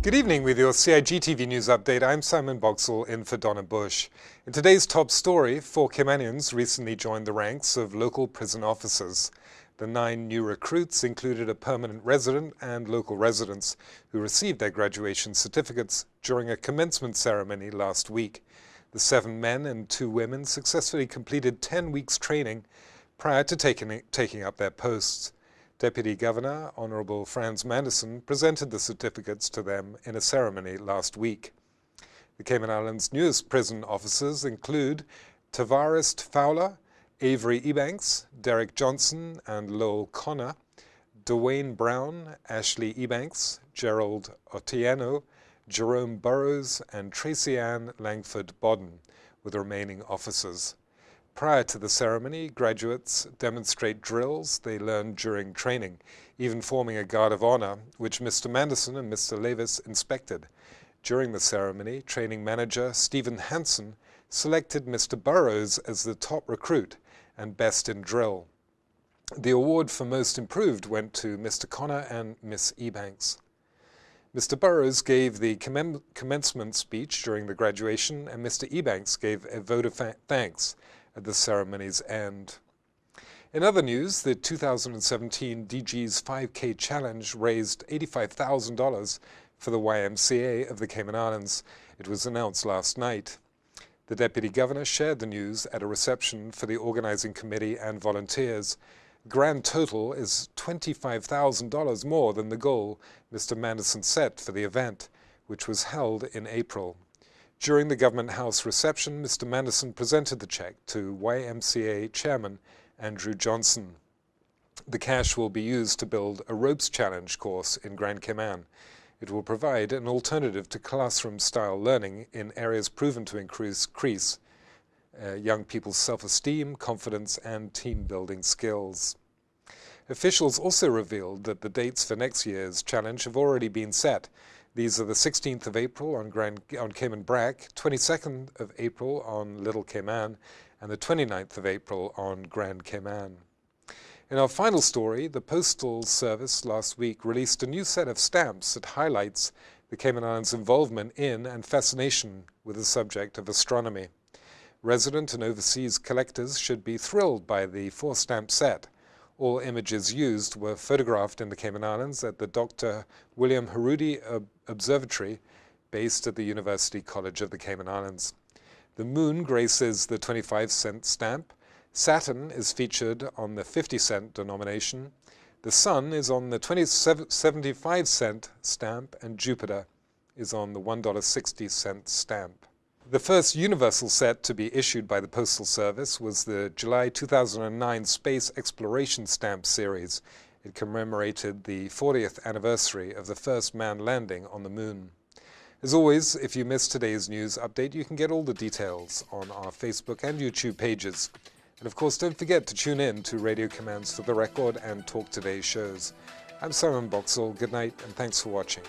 Good evening with your CIGTV news update. I'm Simon BOXALL in for Donna Bush. In today's top story, 4 Caymanians recently joined the ranks of local prison officers. The 9 new recruits included a permanent resident and local residents who received their graduation certificates during a commencement ceremony last week. The 7 men and 2 women successfully completed 10 weeks training prior to taking up their posts. Deputy Governor Honourable Frans Manderson presented the certificates to them in a ceremony last week. The Cayman Islands' newest prison officers include Tavarist Fowler, Avery Ebanks, Derek Johnson and Lowell Connor, Dwayne Brown, Ashley Ebanks, Gerald Otieno, Jerome Burrows and Tracy Ann Langford Bodden were the remaining officers. Prior to the ceremony, graduates demonstrate drills they learned during training, even forming a guard of honor, which Mr. Manderson and Mr. Levis inspected. During the ceremony, training manager Stephen Hansen selected Mr. Burrows as the top recruit and best in drill. The award for most improved went to Mr. Connor and Miss Ebanks. Mr. Burrows gave the commencement speech during the graduation, and Mr. Ebanks gave a vote of thanks at the ceremony's end. In other news, the 2017 DG's 5K Challenge raised $85,000 for the YMCA of the Cayman Islands. It was announced last night. The Deputy Governor shared the news at a reception for the organizing committee and volunteers. Grand total is $25,000 more than the goal Mr. Manderson set for the event, which was held in April. During the Government House reception, Mr. Manderson presented the check to YMCA Chairman Andrew Johnson. The cash will be used to build a ropes challenge course in Grand Cayman. It will provide an alternative to classroom-style learning in areas proven to increase young people's self-esteem, confidence, and team-building skills. Officials also revealed that the dates for next year's challenge have already been set. These are the 16th of April on Cayman Brac, 22nd of April on Little Cayman, and the 29th of April on Grand Cayman. In our final story, the Postal Service last week released a new set of stamps that highlights the Cayman Islands' involvement in and fascination with the subject of astronomy. Resident and overseas collectors should be thrilled by the 4-stamp set. All images used were photographed in the Cayman Islands at the Dr. William Harudi Observatory, based at the University College of the Cayman Islands. The moon graces the 25-cent stamp. Saturn is featured on the 50-cent denomination. The Sun is on the 75-cent stamp, and Jupiter is on the $1.60 stamp. The first universal set to be issued by the Postal Service was the July 2009 Space Exploration Stamp Series. It commemorated the 40th anniversary of the first manned landing on the moon. As always, if you missed today's news update, you can get all the details on our Facebook and YouTube pages. And of course, don't forget to tune in to Radio Cayman's For the Record and Talk Today shows. I'm Simon BOXALL. Good night, and thanks for watching.